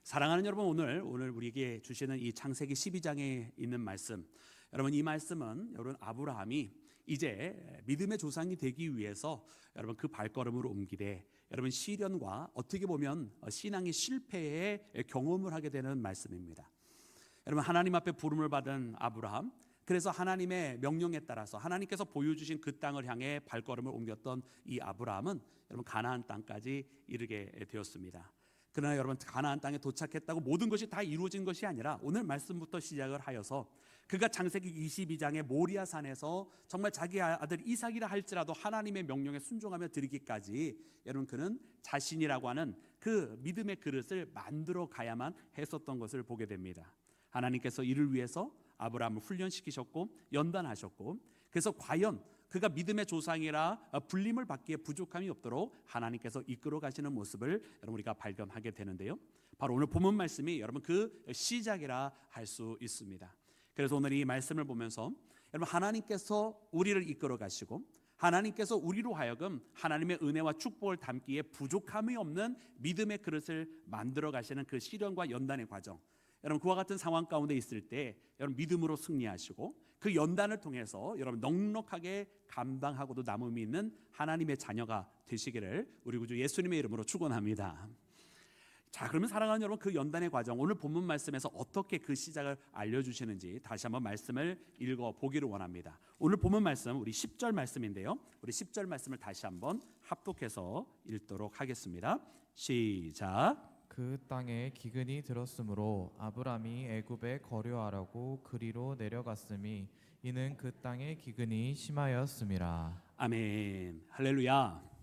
사랑하는 여러분, 오늘 우리에게 주시는 이 창세기 12장에 있는 말씀, 여러분 이 말씀은 여러분 아브라함이 이제 믿음의 조상이 되기 위해서 여러분 그 발걸음을 옮기되 여러분 시련과 어떻게 보면 신앙의 실패의 경험을 하게 되는 말씀입니다. 여러분 하나님 앞에 부름을 받은 아브라함, 그래서 하나님의 명령에 따라서 하나님께서 보여주신 그 땅을 향해 발걸음을 옮겼던 이 아브라함은 여러분 가나안 땅까지 이르게 되었습니다. 그러나 여러분 가나안 땅에 도착했다고 모든 것이 다 이루어진 것이 아니라 오늘 말씀부터 시작을 하여서 그가 창세기 22장의 모리아 산에서 정말 자기 아들 이삭이라 할지라도 하나님의 명령에 순종하며 드리기까지 여러분 그는 자신이라고 하는 그 믿음의 그릇을 만들어 가야만 했었던 것을 보게 됩니다. 하나님께서 이를 위해서 아브라함을 훈련시키셨고 연단하셨고, 그래서 과연 그가 믿음의 조상이라 불림을 받기에 부족함이 없도록 하나님께서 이끌어 가시는 모습을 여러분 우리가 발견하게 되는데요, 바로 오늘 본문 말씀이 여러분 그 시작이라 할 수 있습니다. 그래서 오늘 이 말씀을 보면서 여러분 하나님께서 우리를 이끌어 가시고 하나님께서 우리로 하여금 하나님의 은혜와 축복을 담기에 부족함이 없는 믿음의 그릇을 만들어 가시는 그 시련과 연단의 과정, 여러분 그와 같은 상황 가운데 있을 때 여러분 믿음으로 승리하시고 그 연단을 통해서 여러분 넉넉하게 감당하고도 남음이 있는 하나님의 자녀가 되시기를 우리 구주 예수님의 이름으로 축원합니다. 자, 그러면 사랑하는 여러분, 그 연단의 과정, 오늘 본문 말씀에서 어떻게 그 시작을 알려주시는지 다시 한번 말씀을 읽어보기를 원합니다. 오늘 본문 말씀 우리 10절 말씀인데요, 우리 10절 말씀을 다시 한번 합독해서 읽도록 하겠습니다. 시작. 그 땅에 기근이 들었으므로 아브람이 애굽에 거류하라고 그리로 내려갔음이 이는 그 땅에 기근이 심하였음이라. 아멘. 할렐루야.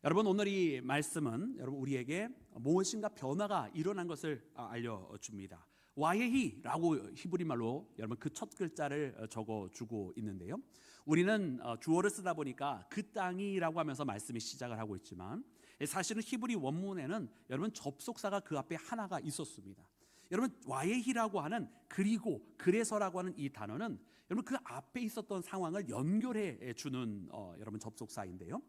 여러분 오늘 이 말씀은 여러분 우리에게 무엇인가 변화가 일어난 것을 알려줍니다. 와예히라고 히브리 말로 여러분 그 첫 글자를 적어주고 있는데요, 우리는 주어를 쓰다 보니까 그 땅이라고 하면서 말씀이 시작을 하고 있지만 사실은 히브리 원문에는 여러분 접속사가 그 앞에 하나가 있었습니다. 여러분 와예히라고 하는 그리고 그래서라고 하는 이 단어는 여러분 그 앞에 있었던 상황을 연결해 주는 여러분 접속사인데요,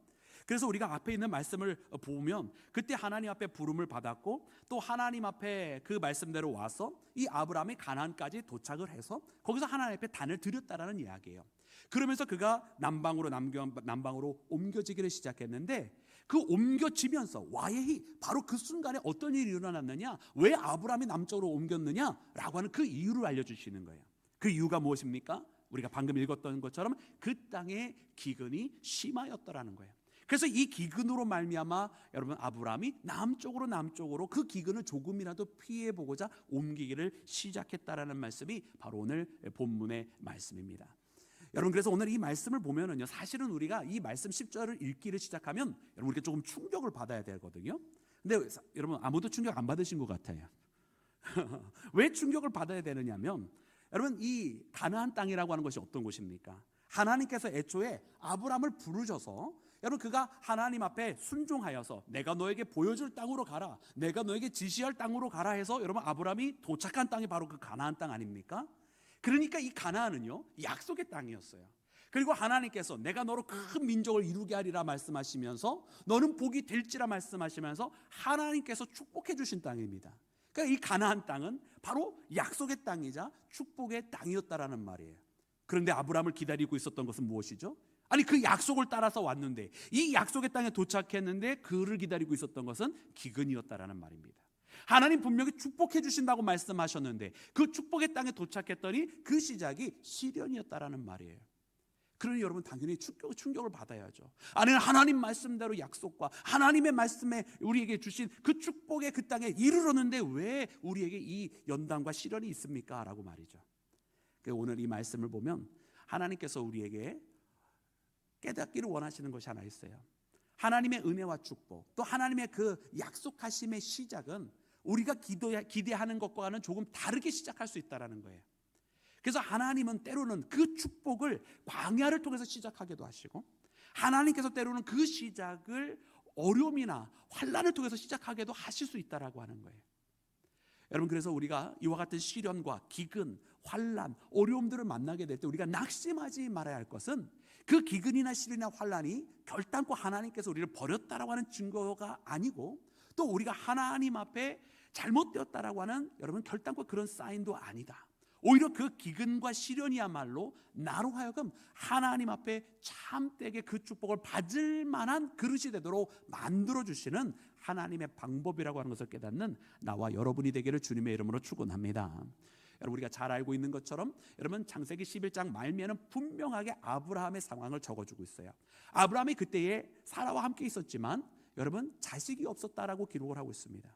그래서 우리가 앞에 있는 말씀을 보면 그때 하나님 앞에 부름을 받았고 또 하나님 앞에 그 말씀대로 와서 이 아브라함이 가나안까지 도착을 해서 거기서 하나님 앞에 단을 드렸다라는 이야기예요. 그러면서 그가 남방으로 옮겨지기를 시작했는데 그 옮겨지면서 와예히 바로 그 순간에 어떤 일이 일어났느냐, 왜 아브라함이 남쪽으로 옮겼느냐라고 하는 그 이유를 알려주시는 거예요. 그 이유가 무엇입니까? 우리가 방금 읽었던 것처럼 그 땅에 기근이 심하였더라는 거예요. 그래서 이 기근으로 말미암아 여러분 아브라함이 남쪽으로 그 기근을 조금이라도 피해보고자 옮기기를 시작했다라는 말씀이 바로 오늘 본문의 말씀입니다. 여러분 그래서 오늘 이 말씀을 보면은요, 사실은 우리가 이 말씀 10절을 읽기를 시작하면 여러분 우리가 조금 충격을 받아야 되거든요. 근데 여러분 아무도 충격 안 받으신 것 같아요. 왜 충격을 받아야 되느냐면 여러분 이 가나안 땅이라고 하는 것이 어떤 곳입니까? 하나님께서 애초에 아브라함을 부르셔서 여러분 그가 하나님 앞에 순종하여서 내가 너에게 보여줄 땅으로 가라, 내가 너에게 지시할 땅으로 가라 해서 여러분 아브라함이 도착한 땅이 바로 그 가나안 땅 아닙니까? 그러니까 이 가나안은요 약속의 땅이었어요. 그리고 하나님께서 내가 너로 큰 민족을 이루게 하리라 말씀하시면서 너는 복이 될지라 말씀하시면서 하나님께서 축복해 주신 땅입니다. 그러니까 이 가나안 땅은 바로 약속의 땅이자 축복의 땅이었다라는 말이에요. 그런데 아브라함을 기다리고 있었던 것은 무엇이죠? 아니 그 약속을 따라서 왔는데 이 약속의 땅에 도착했는데 그를 기다리고 있었던 것은 기근이었다라는 말입니다. 하나님 분명히 축복해 주신다고 말씀하셨는데 그 축복의 땅에 도착했더니 그 시작이 시련이었다라는 말이에요. 그러니 여러분 당연히 충격을 받아야죠. 아니 하나님 말씀대로 약속과 하나님의 말씀에 우리에게 주신 그 축복의 그 땅에 이르렀는데 왜 우리에게 이 연단과 시련이 있습니까? 라고 말이죠. 오늘 이 말씀을 보면 하나님께서 우리에게 깨닫기를 원하시는 것이 하나 있어요. 하나님의 은혜와 축복, 또 하나님의 그 약속하심의 시작은 우리가 기대하는 것과는 조금 다르게 시작할 수 있다는 거예요. 그래서 하나님은 때로는 그 축복을 광야를 통해서 시작하기도 하시고, 하나님께서 때로는 그 시작을 어려움이나 환난을 통해서 시작하기도 하실 수 있다라고 하는 거예요. 여러분 그래서 우리가 이와 같은 시련과 기근, 환난, 어려움들을 만나게 될 때 우리가 낙심하지 말아야 할 것은 그 기근이나 시련이나 환난이 결단코 하나님께서 우리를 버렸다라고 하는 증거가 아니고, 또 우리가 하나님 앞에 잘못되었다라고 하는 여러분 결단과 그런 사인도 아니다. 오히려 그 기근과 시련이야말로 나로 하여금 하나님 앞에 참되게 그 축복을 받을 만한 그릇이 되도록 만들어주시는 하나님의 방법이라고 하는 것을 깨닫는 나와 여러분이 되기를 주님의 이름으로 축원합니다. 여러분, 우리가 잘 알고 있는 것처럼 여러분 창세기 11장 말미에는 분명하게 아브라함의 상황을 적어주고 있어요. 아브라함이 그때에 사라와 함께 있었지만 여러분 자식이 없었다라고 기록을 하고 있습니다.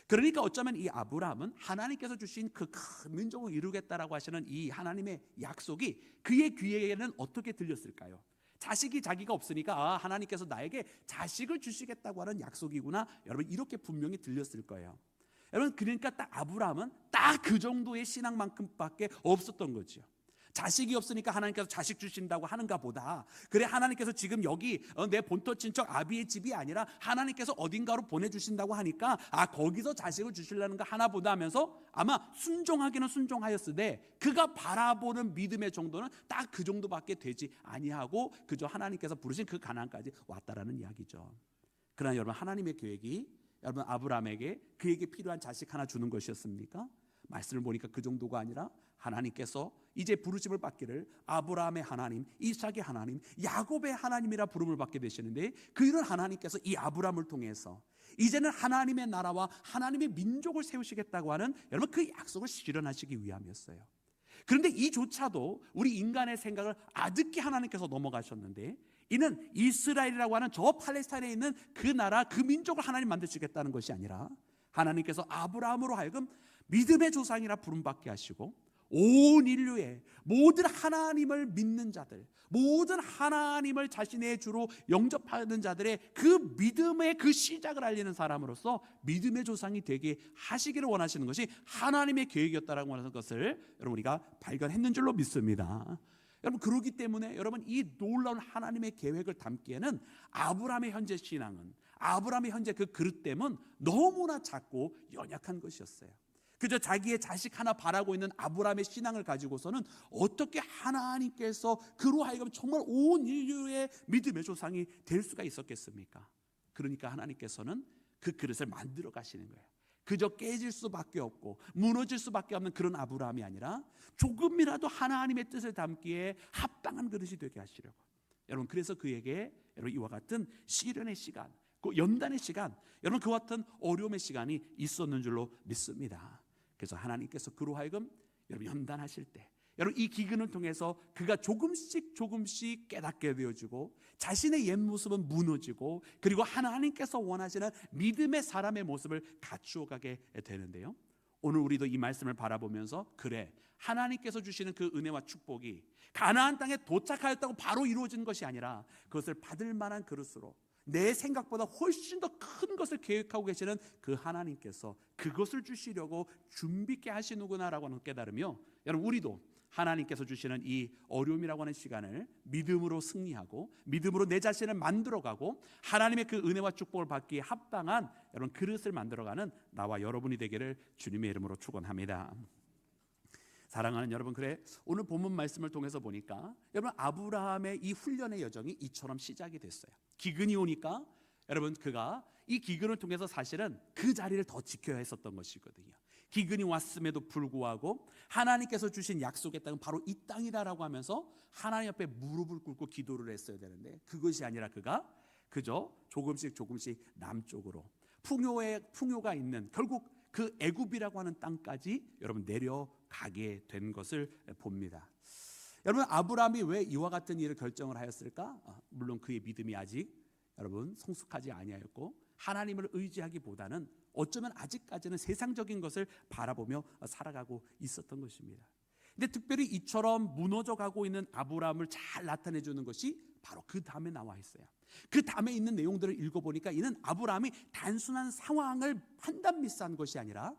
그러니까 어쩌면 이 아브라함은 하나님께서 주신 그 큰 민족을 이루겠다라고 하시는 이 하나님의 약속이 그의 귀에는 어떻게 들렸을까요? 자식이 자기가 없으니까 하나님께서 나에게 자식을 주시겠다고 하는 약속이구나, 여러분 이렇게 분명히 들렸을 거예요. 여러분, 그러니까 딱 아브라함은 딱 그 정도의 신앙만큼밖에 없었던 거죠. 자식이 없으니까 하나님께서 자식 주신다고 하는가 보다, 그래 하나님께서 지금 여기 내 본토 친척 아비의 집이 아니라 하나님께서 어딘가로 보내주신다고 하니까 거기서 자식을 주시려는가 하나 보다 하면서 아마 순종하기는 순종하였으되 그가 바라보는 믿음의 정도는 딱 그 정도밖에 되지 아니하고 그저 하나님께서 부르신 그 가나안까지 왔다라는 이야기죠. 그러나 여러분, 하나님의 계획이 여러분 아브라함에게 그에게 필요한 자식 하나 주는 것이었습니까? 말씀을 보니까 그 정도가 아니라 하나님께서 이제 부르심을 받기를 아브라함의 하나님, 이삭의 하나님, 야곱의 하나님이라 부름을 받게 되시는데, 그 이런 하나님께서 이 아브라함을 통해서 이제는 하나님의 나라와 하나님의 민족을 세우시겠다고 하는 여러분 그 약속을 실현하시기 위함이었어요. 그런데 이조차도 우리 인간의 생각을 아득히 하나님께서 넘어가셨는데, 이는 이스라엘이라고 하는 저 팔레스타인에 있는 그 나라, 그 민족을 하나님 만드시겠다는 것이 아니라 하나님께서 아브라함으로 하여금 믿음의 조상이라 부름받게 하시고 온 인류의 모든 하나님을 믿는 자들, 모든 하나님을 자신의 주로 영접하는 자들의 그 믿음의 그 시작을 알리는 사람으로서 믿음의 조상이 되게 하시기를 원하시는 것이 하나님의 계획이었다라고 하는 것을 여러분 우리가 발견했는 줄로 믿습니다. 여러분, 그러기 때문에 여러분 이 놀라운 하나님의 계획을 담기에는 아브라함의 현재 신앙은, 아브라함의 현재 그 그릇됨은 너무나 작고 연약한 것이었어요. 그저 자기의 자식 하나 바라고 있는 아브라함의 신앙을 가지고서는 어떻게 하나님께서 그로 하여금 정말 온 인류의 믿음의 조상이 될 수가 있었겠습니까? 그러니까 하나님께서는 그 그릇을 만들어 가시는 거예요. 그저 깨질 수밖에 없고 무너질 수밖에 없는 그런 아브라함이 아니라 조금이라도 하나님의 뜻을 담기에 합당한 그릇이 되게 하시려고. 여러분, 그래서 그에게 여러분 이와 같은 시련의 시간, 그 연단의 시간, 여러분 그와 같은 어려움의 시간이 있었는 줄로 믿습니다. 그래서 하나님께서 그로 하여금 여러분 연단하실 때, 여러분 이 기근을 통해서 그가 조금씩 깨닫게 되어지고 자신의 옛 모습은 무너지고 그리고 하나님께서 원하시는 믿음의 사람의 모습을 갖추어가게 되는데요, 오늘 우리도 이 말씀을 바라보면서 그래, 하나님께서 주시는 그 은혜와 축복이 가나안 땅에 도착하였다고 바로 이루어진 것이 아니라 그것을 받을 만한 그릇으로 내 생각보다 훨씬 더 큰 것을 계획하고 계시는 그 하나님께서 그것을 주시려고 준비케 하시는구나라고 하는 깨달으며, 여러분 우리도 하나님께서 주시는 이 어려움이라고 하는 시간을 믿음으로 승리하고 믿음으로 내 자신을 만들어가고 하나님의 그 은혜와 축복을 받기에 합당한 여러분 그릇을 만들어가는 나와 여러분이 되기를 주님의 이름으로 축원합니다. 사랑하는 여러분, 그래 오늘 본문 말씀을 통해서 보니까 여러분 아브라함의 이 훈련의 여정이 이처럼 시작이 됐어요. 기근이 오니까 여러분 그가 이 기근을 통해서 사실은 그 자리를 더 지켜야 했었던 것이거든요. 기근이 왔음에도 불구하고 하나님께서 주신 약속의 땅은 바로 이 땅이다라고 하면서 하나님 앞에 무릎을 꿇고 기도를 했어야 되는데, 그것이 아니라 그가 그저 조금씩 남쪽으로 풍요가 있는 결국 그 애굽이라고 하는 땅까지 여러분 내려가게 된 것을 봅니다. 여러분, 아브라함이 왜 이와 같은 일을 결정을 하였을까? 물론 그의 믿음이 아직 여러분 성숙하지 아니하였고 하나님을 의지하기보다는 어쩌면 아직까지는 세상적인 것을 바라보며 살아가고 있었던 것입니다. 근데 특별히 이처럼 무너져가고 있는 아브라함을 잘 나타내 주는 것이 바로 그 다음에 나와 있어요. 그 다음에 있는 내용들을 읽어보니까 이는 아브라함이 단순한 상황을 판단미스한 것이 아니라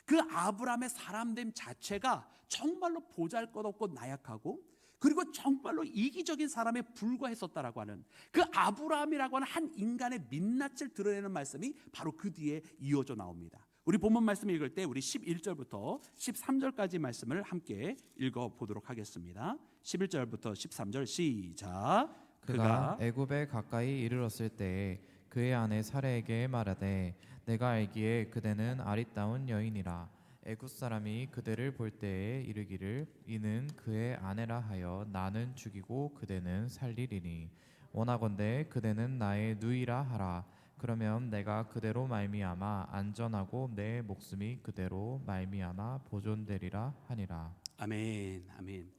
그 아브라함의 사람됨 자체가 정말로 보잘것없고 나약하고 그리고 정말로 이기적인 사람에 불과했었다라고 하는 그 아브라함이라고 하는 한 인간의 민낯을 드러내는 말씀이 바로 그 뒤에 이어져 나옵니다. 우리 본문 말씀 읽을 때 우리 11절부터 13절까지 말씀을 함께 읽어보도록 하겠습니다. 11절부터 13절 시작. 그가 애굽에 가까이 이르렀을 때에 그의 아내 사레에게 말하되 내가 알기에 그대는 아리따운 여인이라 애굽 사람이 그대를 볼 때에 이르기를 이는 그의 아내라 하여 나는 죽이고 그대는 살리리니 원하건대 그대는 나의 누이라 하라. 그러면 내가 그대로 말미암아 안전하고 내 목숨이 그대로 말미암아 보존되리라 하니라. 아멘, 아멘.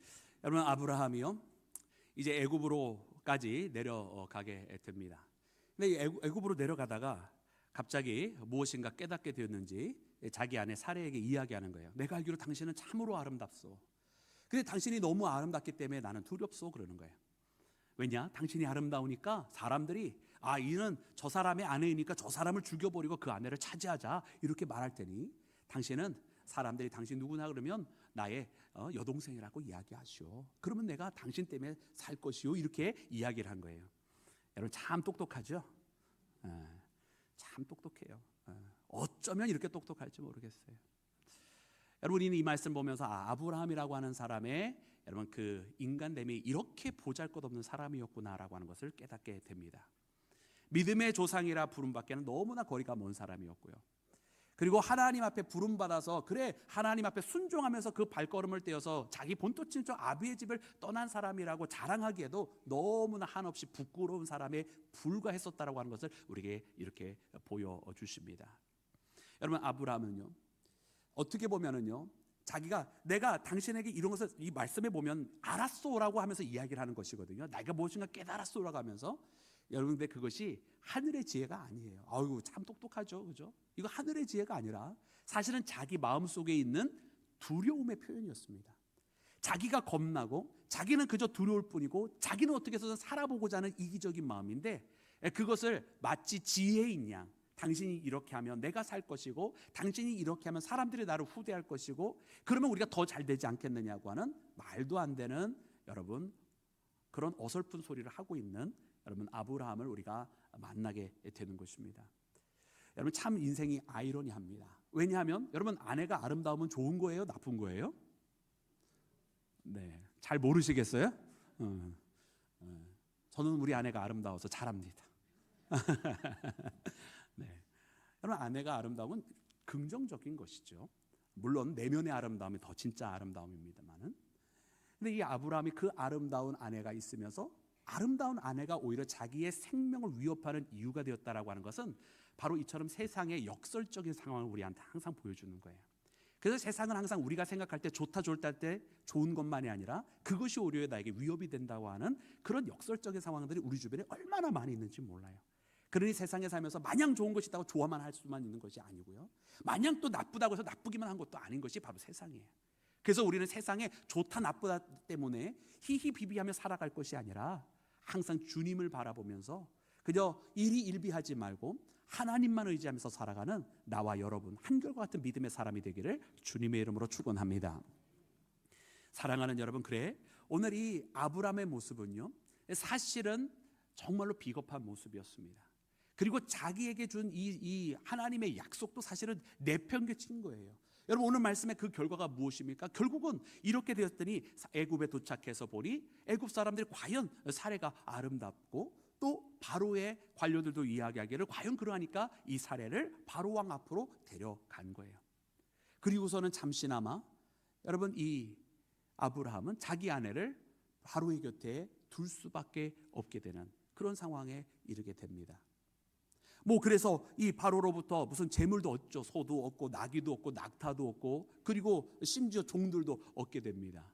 여러분, 아브라함이요 이제 애굽으로까지 내려가게 됩니다. 근데 이 애굽으로 내려가다가 갑자기 무엇인가 깨닫게 되었는지 자기 아내 사레에게 이야기하는 거예요. 내가 알기로 당신은 참으로 아름답소. 근데 당신이 너무 아름답기 때문에 나는 두렵소 그러는 거예요. 왜냐? 당신이 아름다우니까 사람들이 이는 저 사람의 아내이니까 저 사람을 죽여버리고 그 아내를 차지하자 이렇게 말할 테니 당신은 사람들이 당신 누구나 그러면 나의 여동생이라고 이야기하시오. 그러면 내가 당신 때문에 살 것이오 이렇게 이야기를 한 거예요. 여러분 참 똑똑하죠? 참 똑똑해요. 어쩌면 이렇게 똑똑할지 모르겠어요. 여러분 이 말씀 보면서 아브라함이라고 하는 사람의 여러분 그 인간됨이 이렇게 보잘것없는 사람이었구나라고 하는 것을 깨닫게 됩니다. 믿음의 조상이라 부름받기에는 너무나 거리가 먼 사람이었고요. 그리고 하나님 앞에 부름받아서 하나님 앞에 순종하면서 그 발걸음을 떼어서 자기 본토 친척 아비의 집을 떠난 사람이라고 자랑하기에도 너무나 한없이 부끄러운 사람에 불과했었다라고 하는 것을 우리에게 이렇게 보여주십니다. 여러분 아브라함은요 어떻게 보면은요 자기가 내가 당신에게 이런 것을 이 말씀에 보면 알았소라고 하면서 이야기를 하는 것이거든요. 내가 무엇인가 깨달았소라고 하면서 여러분 근데 그것이 하늘의 지혜가 아니에요. 아유 참 똑똑하죠, 그죠? 이거 하늘의 지혜가 아니라 사실은 자기 마음 속에 있는 두려움의 표현이었습니다. 자기가 겁나고 자기는 그저 두려울 뿐이고 자기는 어떻게 해서든 살아보고자 하는 이기적인 마음인데 그것을 마치 지혜인 양 당신이 이렇게 하면 내가 살 것이고 당신이 이렇게 하면 사람들이 나를 후대할 것이고 그러면 우리가 더 잘 되지 않겠느냐고 하는 말도 안 되는 여러분 그런 어설픈 소리를 하고 있는 여러분 아브라함을 우리가 만나게 되는 것입니다. 여러분 참 인생이 아이러니합니다. 왜냐하면 여러분 아내가 아름다우면 좋은 거예요? 나쁜 거예요? 네, 잘 모르시겠어요? 저는 우리 아내가 아름다워서 잘합니다. 네, 여러분 아내가 아름다움은 긍정적인 것이죠. 물론 내면의 아름다움이 더 진짜 아름다움입니다만은. 근데 이 아브라함이 그 아름다운 아내가 있으면서 아름다운 아내가 오히려 자기의 생명을 위협하는 이유가 되었다라고 하는 것은 바로 이처럼 세상의 역설적인 상황을 우리한테 항상 보여주는 거예요. 그래서 세상은 항상 우리가 생각할 때 좋다 좋을 때 좋은 것만이 아니라 그것이 오히려 나에게 위협이 된다고 하는 그런 역설적인 상황들이 우리 주변에 얼마나 많이 있는지 몰라요. 그러니 세상에 살면서 마냥 좋은 것이 있다고 좋아만 할 수만 있는 것이 아니고요. 마냥 또 나쁘다고 해서 나쁘기만 한 것도 아닌 것이 바로 세상이에요. 그래서 우리는 세상에 좋다 나쁘다 때문에 히히비비하며 살아갈 것이 아니라 항상 주님을 바라보면서 그저 일희일비하지 말고 하나님만 의지하면서 살아가는 나와 여러분 한결과 같은 믿음의 사람이 되기를 주님의 이름으로 축원합니다. 사랑하는 여러분, 그래 오늘 이 아브라함의 모습은요 사실은 정말로 비겁한 모습이었습니다. 그리고 자기에게 준 이 하나님의 약속도 사실은 내팽개친 거예요. 여러분 오늘 말씀의 그 결과가 무엇입니까? 결국은 이렇게 되었더니 애굽에 도착해서 보니 애굽 사람들이 과연 사례가 아름답고 또 바로의 관료들도 이야기하기를 과연 그러하니까 이 사례를 바로 왕 앞으로 데려간 거예요. 그리고서는 잠시나마 여러분 이 아브라함은 자기 아내를 바로의 곁에 둘 수밖에 없게 되는 그런 상황에 이르게 됩니다. 그래서 이 바로로부터 무슨 재물도 얻죠. 소도 얻고 나귀도 얻고 낙타도 얻고 그리고 심지어 종들도 얻게 됩니다.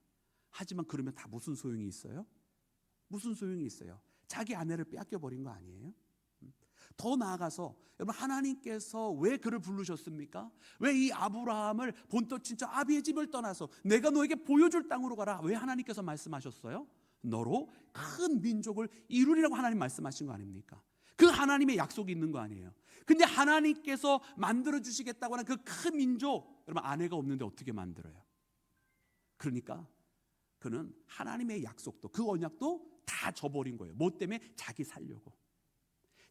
하지만 그러면 다 무슨 소용이 있어요? 무슨 소용이 있어요? 자기 아내를 빼앗겨버린 거 아니에요? 더 나아가서 여러분 하나님께서 왜 그를 부르셨습니까? 왜 이 아브라함을 본토 친척 아비의 집을 떠나서 내가 너에게 보여줄 땅으로 가라 왜 하나님께서 말씀하셨어요? 너로 큰 민족을 이루리라고 하나님 말씀하신 거 아닙니까? 그 하나님의 약속이 있는 거 아니에요. 근데 하나님께서 만들어 주시겠다고 하는 그 큰 민족 여러분 아내가 없는데 어떻게 만들어요? 그러니까 그는 하나님의 약속도 그 언약도 다 저버린 거예요. 뭐 때문에? 자기 살려고.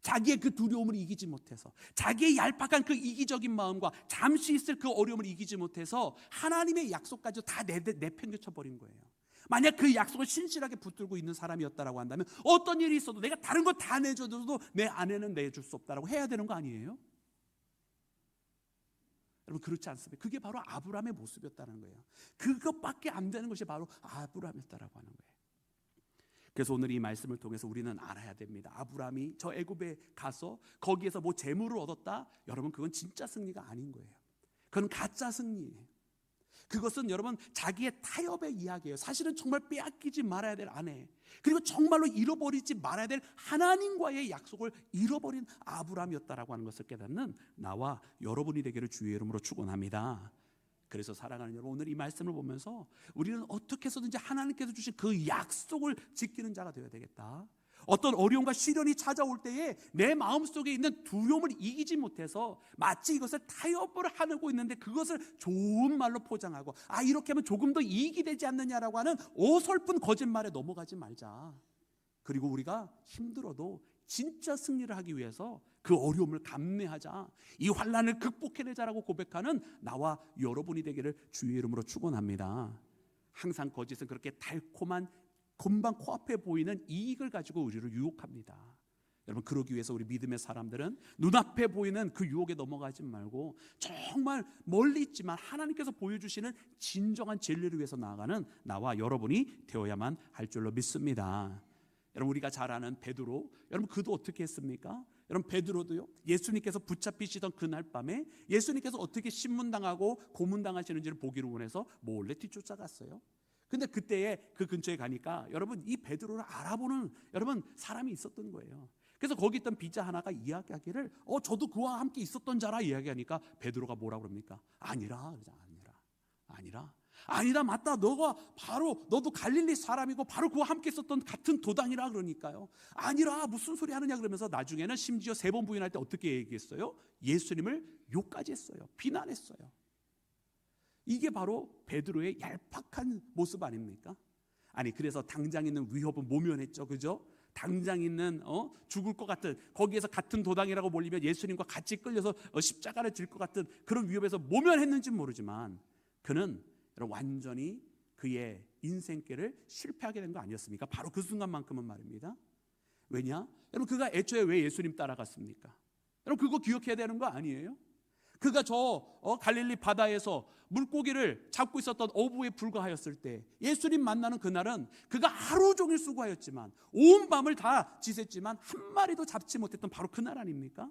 자기의 그 두려움을 이기지 못해서 자기의 얄팍한 그 이기적인 마음과 잠시 있을 그 어려움을 이기지 못해서 하나님의 약속까지 다 내팽개쳐 버린 거예요. 만약 그 약속을 신실하게 붙들고 있는 사람이었다라고 한다면 어떤 일이 있어도 내가 다른 거 다 내줘도 내 아내는 내줄 수 없다라고 해야 되는 거 아니에요? 여러분 그렇지 않습니까? 그게 바로 아브라함의 모습이었다는 거예요. 그것밖에 안 되는 것이 바로 아브라함이었다라고 하는 거예요. 그래서 오늘 이 말씀을 통해서 우리는 알아야 됩니다. 아브라함이 저 애굽에 가서 거기에서 뭐 재물을 얻었다? 여러분 그건 진짜 승리가 아닌 거예요. 그건 가짜 승리예요. 그것은 여러분 자기의 타협의 이야기예요. 사실은 정말 빼앗기지 말아야 될 아내, 그리고 정말로 잃어버리지 말아야 될 하나님과의 약속을 잃어버린 아브라함이었다라고 하는 것을 깨닫는 나와 여러분이 되기를 주의 이름으로 축원합니다. 그래서 사랑하는 여러분, 오늘 이 말씀을 보면서 우리는 어떻게 해서든지 하나님께서 주신 그 약속을 지키는 자가 되어야 되겠다. 어떤 어려움과 시련이 찾아올 때에 내 마음속에 있는 두려움을 이기지 못해서 마치 이것을 타협을 하고 있는데 그것을 좋은 말로 포장하고 이렇게 하면 조금 더 이익이 되지 않느냐라고 하는 어설픈 거짓말에 넘어가지 말자. 그리고 우리가 힘들어도 진짜 승리를 하기 위해서 그 어려움을 감내하자, 이 환난을 극복해내자라고 고백하는 나와 여러분이 되기를 주의 이름으로 축원합니다. 항상 거짓은 그렇게 달콤한 금방 코앞에 보이는 이익을 가지고 우리를 유혹합니다. 여러분 그러기 위해서 우리 믿음의 사람들은 눈앞에 보이는 그 유혹에 넘어가지 말고 정말 멀리 있지만 하나님께서 보여주시는 진정한 진리를 위해서 나아가는 나와 여러분이 되어야만 할 줄로 믿습니다. 여러분 우리가 잘 아는 베드로, 여러분 그도 어떻게 했습니까? 여러분 베드로도요, 예수님께서 붙잡히시던 그날 밤에 예수님께서 어떻게 신문당하고 고문당하시는지를 보기를 원해서 몰래 뒤쫓아갔어요. 근데 그때에 그 근처에 가니까 여러분 이 베드로를 알아보는 여러분 사람이 있었던 거예요. 그래서 거기 있던 비자 하나가 이야기하기를 저도 그와 함께 있었던 자라 이야기하니까 베드로가 뭐라고 그럽니까? 아니라 맞다, 너도 갈릴리 사람이고 바로 그와 함께 있었던 같은 도당이라 그러니까요. 아니라 무슨 소리 하느냐 그러면서 나중에는 심지어 3번 부인할 때 어떻게 얘기했어요? 예수님을 욕까지 했어요. 비난했어요. 이게 바로 베드로의 얄팍한 모습 아닙니까? 그래서 당장 있는 위협은 모면했죠, 그죠? 당장 있는 죽을 것 같은, 거기에서 같은 도당이라고 몰리면 예수님과 같이 끌려서 십자가를 질 것 같은 그런 위협에서 모면했는지는 모르지만 그는 완전히 그의 인생길을 실패하게 된 거 아니었습니까? 바로 그 순간만큼은 말입니다. 왜냐? 여러분 그가 애초에 왜 예수님 따라갔습니까? 여러분 그거 기억해야 되는 거 아니에요? 그가 갈릴리 바다에서 물고기를 잡고 있었던 어부에 불과하였을 때 예수님 만나는 그날은 그가 하루 종일 수고하였지만 온 밤을 다 지샜지만 한 마리도 잡지 못했던 바로 그날 아닙니까?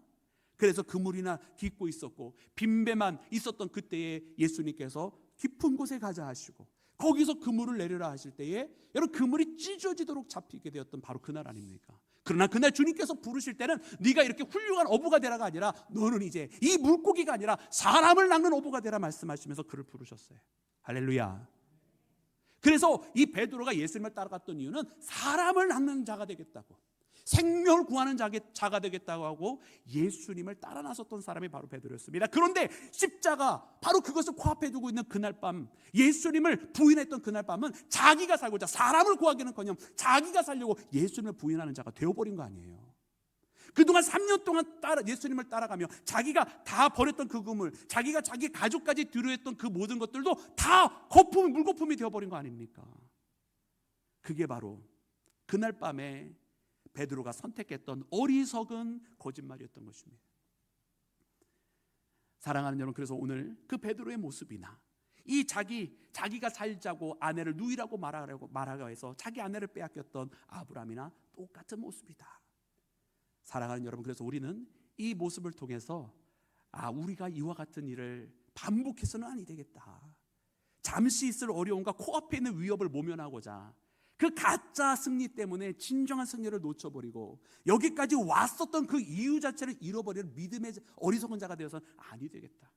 그래서 그물이나 깃고 있었고 빈배만 있었던 그때에 예수님께서 깊은 곳에 가자 하시고 거기서 그물을 내려라 하실 때에 여러분 그물이 찢어지도록 잡히게 되었던 바로 그날 아닙니까? 그러나 그날 주님께서 부르실 때는 네가 이렇게 훌륭한 어부가 되라가 아니라 너는 이제 이 물고기가 아니라 사람을 낚는 어부가 되라 말씀하시면서 그를 부르셨어요. 할렐루야. 그래서 이 베드로가 예수님을 따라갔던 이유는 사람을 낚는 자가 되겠다고, 생명을 구하는 자가 되겠다고 하고 예수님을 따라 나섰던 사람이 바로 베드로였습니다. 그런데 십자가 바로 그것을 코앞에 두고 있는 그날 밤, 예수님을 부인했던 그날 밤은 자기가 살고자 사람을 구하기는커녕 자기가 살려고 예수님을 부인하는 자가 되어버린 거 아니에요. 그동안 3년 동안 예수님을 따라가며 자기가 다 버렸던 그 그물, 자기가 자기 가족까지 들여했던 그 모든 것들도 다 물거품이 되어버린 거 아닙니까? 그게 바로 그날 밤에 베드로가 선택했던 어리석은 거짓말이었던 것입니다. 사랑하는 여러분, 그래서 오늘 그 베드로의 모습이나 이 자기가 살자고 아내를 누이라고 말하고 해서 자기 아내를 빼앗겼던 아브라함이나 똑같은 모습이다. 사랑하는 여러분, 그래서 우리는 이 모습을 통해서 우리가 이와 같은 일을 반복해서는 아니 되겠다. 잠시 있을 어려움과 코앞에 있는 위협을 모면하고자 그 가짜 승리 때문에 진정한 승리를 놓쳐버리고 여기까지 왔었던 그 이유 자체를 잃어버리는 믿음의 어리석은 자가 되어서는 아니 되겠다.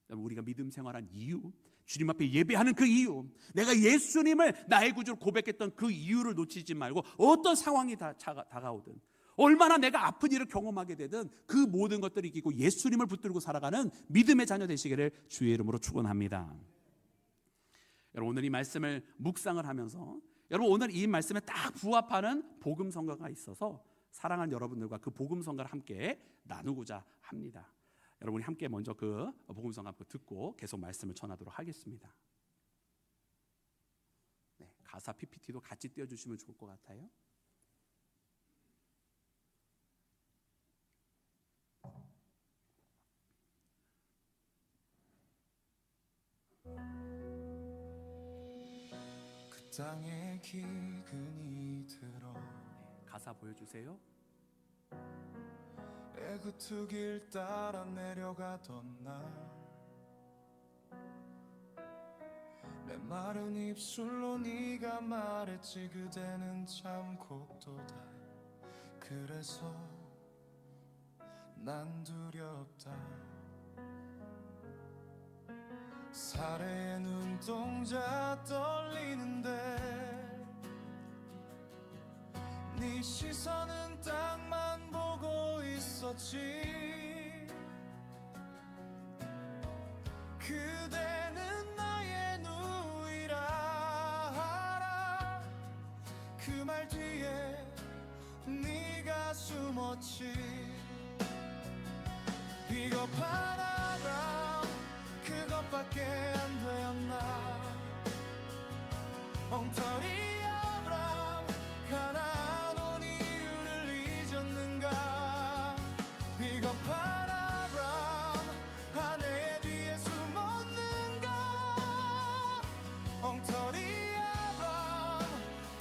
우리가 믿음 생활한 이유, 주님 앞에 예배하는 그 이유, 내가 예수님을 나의 구주로 고백했던 그 이유를 놓치지 말고 어떤 상황이 다가오든 얼마나 내가 아픈 일을 경험하게 되든 그 모든 것들을 이기고 예수님을 붙들고 살아가는 믿음의 자녀 되시기를 주의 이름으로 축원합니다. 여러분 오늘 이 말씀을 묵상을 하면서 여러분 오늘 이 말씀에 딱 부합하는 복음성가가 있어서 사랑하는 여러분들과 그 복음성가를 함께 나누고자 합니다. 여러분이 함께 먼저 그 복음성가 듣고 계속 말씀을 전하도록 하겠습니다. 가사 PPT도 같이 띄워주시면 좋을 것 같아요. 그 땅에 기근이 들어 가사 보여주세요. 애구트 길 따라 내려가던 날 메마른 입술로 네가 말했지 그대는 참 곱도다 그래서 난 두렵다 사래의 눈동자 떨리는데 네 시선은 땅만 보고 있었지 그대는 나의 누이라 알아 그 말 뒤에 네가 숨었지 비겁한 아람 그것밖에 안 되었나 엉터리 아브람 가나안 온 이유를 잊었는가 비겁한 아브람 아내 뒤에 숨었는가 엉터리 아브람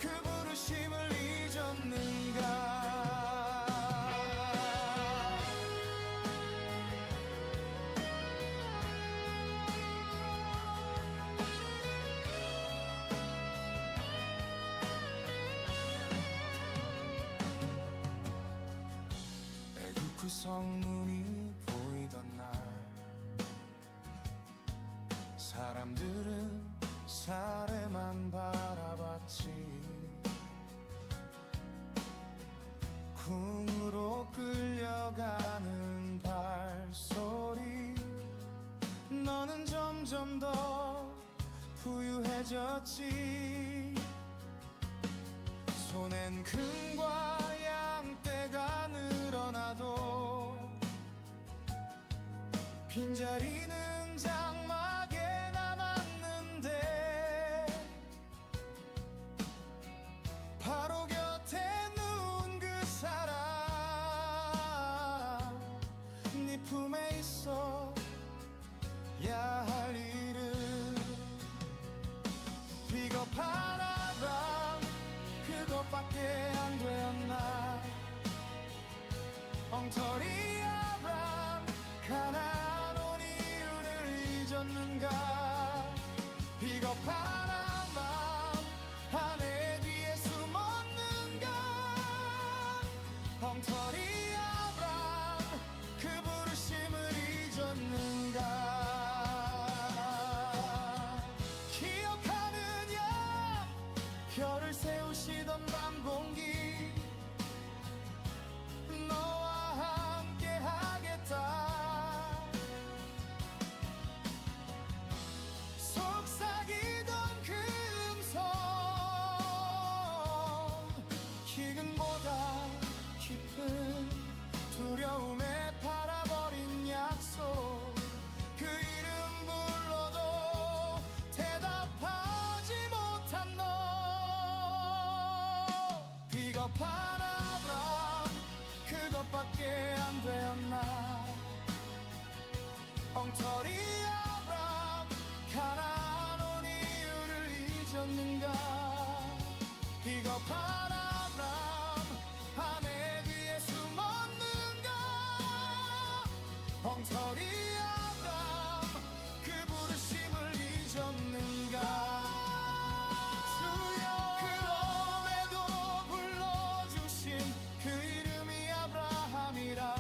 그 부르심을 잊었는가 그 성문이 보이던 날 사람들은 사례만 바라봤지 궁으로 끌려가는 발소리 너는 점점 더 부유해졌지 손엔 금과 양떼가 늘어나도 빈자리는 장막에 남았는데 바로 곁에 누운 그 사람 네 품에 있어 야 할 일은 비겁한 아브람 그것밖에 안 되었나 엉터리 아브람 가나안 온 이유를 잊었는가 비겁한 아브람 아내 뒤에 숨었는가 엉터리 아브람 그 부르심을 잊었는가 기억하느냐 별을 세우시던 밤 공기 너와 함께 하겠다 속삭이던 금손 기근보다 깊은 두려움에 팔아버린 약속 그 이름 불러도 대답하지 못한 너 비겁한 아브람 그것밖에 안 되었나 엉터리 아브람 가나안 온 이유를 잊었는가 비겁한 아브람 아내 뒤에 숨었는가 엉터리 아브람 그 부르심을 잊었는가 주여 그럼에도 불러주신 그 이름이 아브라함이라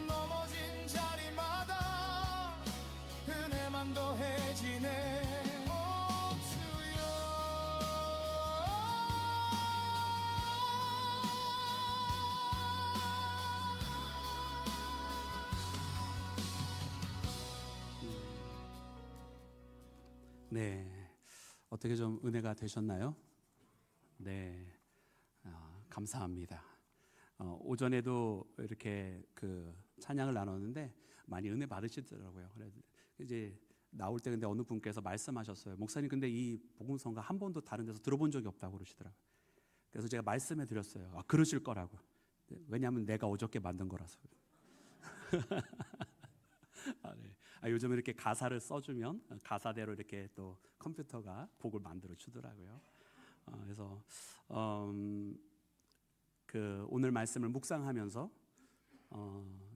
넘어진 자리마다 은혜만 더해지네 오 주여 네, 어떻게 좀 은혜가 되셨나요? 네, 감사합니다. 오전에도 이렇게 그 찬양을 나눴는데 많이 은혜 받으시더라고요. 그래서 이제 나올 때 근데 어느 분께서 말씀하셨어요. 목사님 근데 이 복음성가 한 번도 다른 데서 들어본 적이 없다고 그러시더라고요. 그래서 제가 말씀해 드렸어요. 아, 그러실 거라고. 왜냐하면 내가 어저께 만든 거라서. 아, 네. 요즘 이렇게 가사를 써주면 가사대로 이렇게 또 컴퓨터가 곡을 만들어 주더라고요. 그래서 그 오늘 말씀을 묵상하면서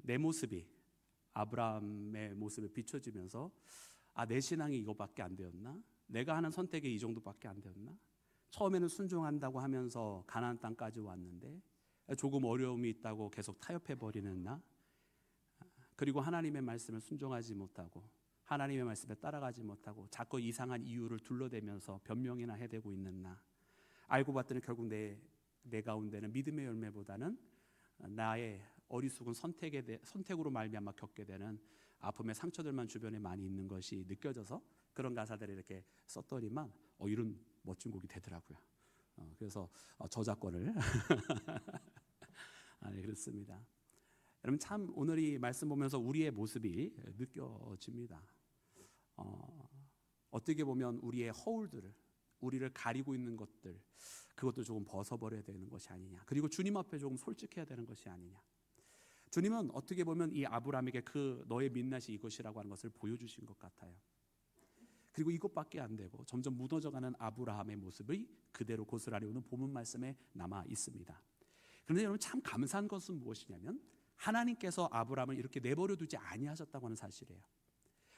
내 모습이 아브라함의 모습에 비춰지면서 내 신앙이 이거밖에 안 되었나? 내가 하는 선택이 이 정도밖에 안 되었나? 처음에는 순종한다고 하면서 가나안 땅까지 왔는데 조금 어려움이 있다고 계속 타협해 버리는 나? 그리고 하나님의 말씀을 순종하지 못하고 하나님의 말씀에 따라가지 못하고 자꾸 이상한 이유를 둘러대면서 변명이나 해대고 있는 나? 알고 봤더니 결국 내 가운데는 믿음의 열매보다는 나의 어리석은 선택으로 말미암아 겪게 되는 아픔의 상처들만 주변에 많이 있는 것이 느껴져서 그런 가사들을 이렇게 썼더니만 이런 멋진 곡이 되더라고요. 그래서 저작권을 네, 그렇습니다. 여러분 참 오늘 이 말씀 보면서 우리의 모습이 느껴집니다. 어떻게 보면 우리의 허울들을 우리를 가리고 있는 것들 그것도 조금 벗어버려야 되는 것이 아니냐. 그리고 주님 앞에 조금 솔직해야 되는 것이 아니냐. 주님은 어떻게 보면 이 아브라함에게 그 너의 민낯이 이것이라고 하는 것을 보여주신 것 같아요. 그리고 이것밖에 안 되고 점점 무너져가는 아브라함의 모습이 그대로 고스란히 오는 본문 말씀에 남아 있습니다. 그런데 여러분 참 감사한 것은 무엇이냐면 하나님께서 아브라함을 이렇게 내버려 두지 아니하셨다고 하는 사실이에요.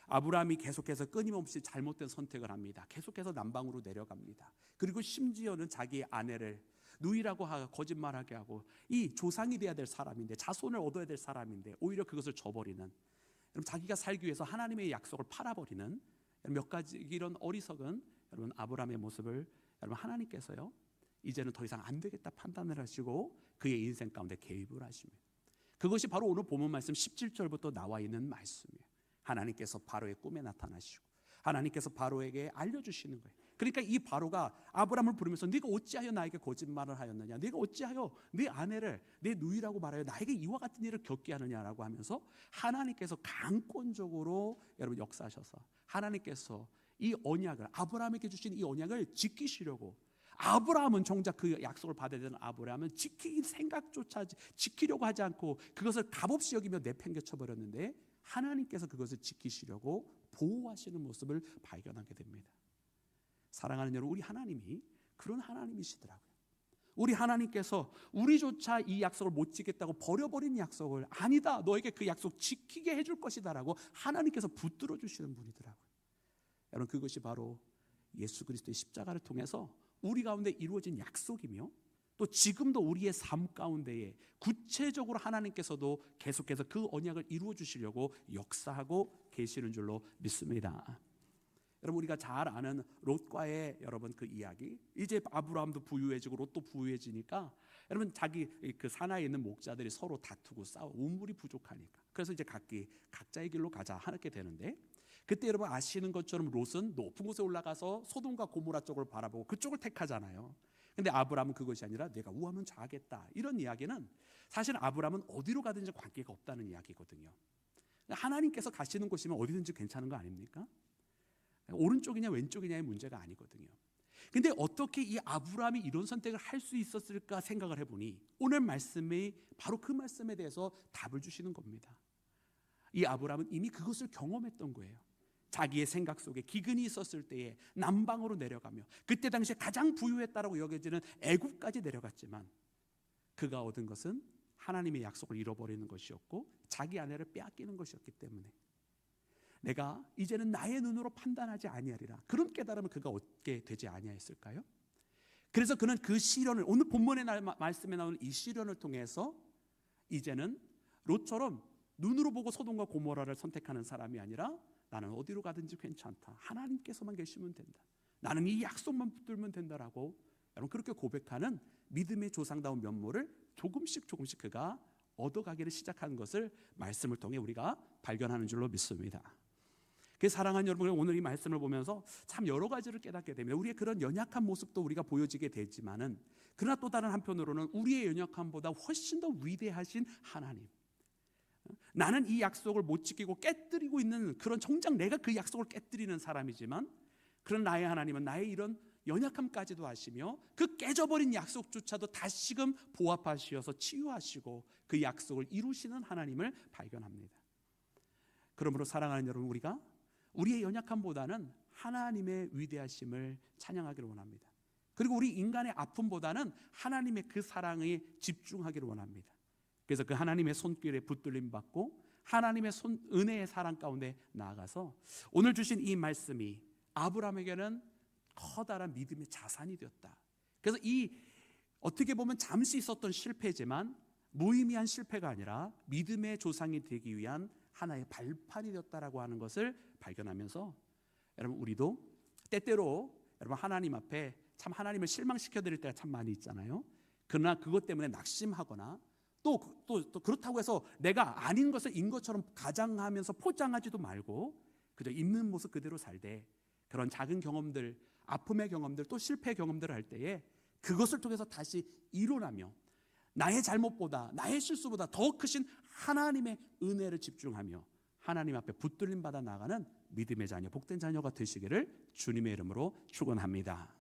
아브라함이 계속해서 끊임없이 잘못된 선택을 합니다. 계속해서 남방으로 내려갑니다. 그리고 심지어는 자기 아내를 누이라고 하고 거짓말하게 하고 이 조상이 돼야 될 사람인데 자손을 얻어야 될 사람인데 오히려 그것을 저버리는, 여러분 자기가 살기 위해서 하나님의 약속을 팔아버리는 몇 가지 이런 어리석은 여러분 아브라함의 모습을 여러분 하나님께서요 이제는 더 이상 안 되겠다 판단을 하시고 그의 인생 가운데 개입을 하십니다. 그것이 바로 오늘 본문 말씀 17절부터 나와 있는 말씀이에요. 하나님께서 바로의 꿈에 나타나시고 하나님께서 바로에게 알려주시는 거예요. 그러니까 이 바로가 아브라함을 부르면서 네가 어찌하여 나에게 거짓말을 하였느냐, 네가 어찌하여 네 아내를 내 누이라고 말하여 나에게 이와 같은 일을 겪게 하느냐라고 하면서 하나님께서 강권적으로 여러분 역사하셔서 하나님께서 이 언약을 아브라함에게 주신 이 언약을 지키시려고, 아브라함은 정작 그 약속을 받아야 되는 아브라함은 지킬 생각조차 지키려고 하지 않고 그것을 값없이 여기며 내팽개쳐 버렸는데 하나님께서 그것을 지키시려고 보호하시는 모습을 발견하게 됩니다. 사랑하는 여러분, 우리 하나님이 그런 하나님이시더라고요. 우리 하나님께서 우리조차 이 약속을 못 지켰다고 버려버린 약속을 아니다, 너에게 그 약속 지키게 해줄 것이다라고 하나님께서 붙들어 주시는 분이더라고요. 여러분 그것이 바로 예수 그리스도의 십자가를 통해서 우리 가운데 이루어진 약속이며 또 지금도 우리의 삶 가운데에 구체적으로 하나님께서도 계속해서 그 언약을 이루어 주시려고 역사하고 계시는 줄로 믿습니다. 여러분 우리가 잘 아는 롯과의 여러분 그 이야기, 이제 아브라함도 부유해지고 롯도 부유해지니까 여러분 자기 그 산하에 있는 목자들이 서로 다투고 싸워 우물이 부족하니까 그래서 이제 각자의 길로 가자 하게 되는데, 그때 여러분 아시는 것처럼 롯은 높은 곳에 올라가서 소돔과 고모라 쪽을 바라보고 그쪽을 택하잖아요. 근데 아브라함은 그것이 아니라 내가 우하면 좌하겠다, 이런 이야기는 사실 아브라함은 어디로 가든지 관계가 없다는 이야기거든요. 하나님께서 가시는 곳이면 어디든지 괜찮은 거 아닙니까? 오른쪽이냐 왼쪽이냐의 문제가 아니거든요. 근데 어떻게 이 아브라함이 이런 선택을 할 수 있었을까 생각을 해보니 오늘 말씀이 바로 그 말씀에 대해서 답을 주시는 겁니다. 이 아브라함은 이미 그것을 경험했던 거예요. 자기의 생각 속에 기근이 있었을 때에 남방으로 내려가며 그때 당시에 가장 부유했다라고 여겨지는 애굽까지 내려갔지만 그가 얻은 것은 하나님의 약속을 잃어버리는 것이었고 자기 아내를 빼앗기는 것이었기 때문에 내가 이제는 나의 눈으로 판단하지 아니하리라, 그런 깨달음을 그가 얻게 되지 아니하였을까요? 그래서 그는 그 시련을, 오늘 본문의 말씀에 나오는 이 시련을 통해서 이제는 롯처럼 눈으로 보고 소돔과 고모라를 선택하는 사람이 아니라 나는 어디로 가든지 괜찮다, 하나님께서만 계시면 된다, 나는 이 약속만 붙들면 된다라고 여러분 그렇게 고백하는 믿음의 조상다운 면모를 조금씩 그가 얻어가기를 시작하는 것을 말씀을 통해 우리가 발견하는 줄로 믿습니다. 그 사랑하는 여러분, 오늘 이 말씀을 보면서 참 여러 가지를 깨닫게 됩니다. 우리의 그런 연약한 모습도 우리가 보여지게 되지만은 그러나 또 다른 한편으로는 우리의 연약함보다 훨씬 더 위대하신 하나님, 나는 이 약속을 못 지키고 깨뜨리고 있는 그런 정작 내가 그 약속을 깨뜨리는 사람이지만 그런 나의 하나님은 나의 이런 연약함까지도 아시며 그 깨져버린 약속조차도 다시금 보합하시어서 치유하시고 그 약속을 이루시는 하나님을 발견합니다. 그러므로 사랑하는 여러분, 우리가 우리의 연약함보다는 하나님의 위대하심을 찬양하기를 원합니다. 그리고 우리 인간의 아픔보다는 하나님의 그 사랑에 집중하기를 원합니다. 그래서 그 하나님의 손길에 붙들림 받고 하나님의 은혜의 사랑 가운데 나아가서 오늘 주신 이 말씀이 아브라함에게는 커다란 믿음의 자산이 되었다. 그래서 이 어떻게 보면 잠시 있었던 실패지만 무의미한 실패가 아니라 믿음의 조상이 되기 위한 하나의 발판이 되었다라고 하는 것을 발견하면서 여러분, 우리도 때때로 여러분 하나님 앞에 참 하나님을 실망시켜 드릴 때가 참 많이 있잖아요. 그러나 그것 때문에 낙심하거나 또 그렇다고 해서 내가 아닌 것을 인 것처럼 가장하면서 포장하지도 말고 그저 있는 모습 그대로 살되 그런 작은 경험들, 아픔의 경험들, 또 실패의 경험들을 할 때에 그것을 통해서 다시 일어나며 나의 잘못보다 나의 실수보다 더 크신 하나님의 은혜를 집중하며 하나님 앞에 붙들림 받아 나가는 믿음의 자녀, 복된 자녀가 되시기를 주님의 이름으로 축원합니다.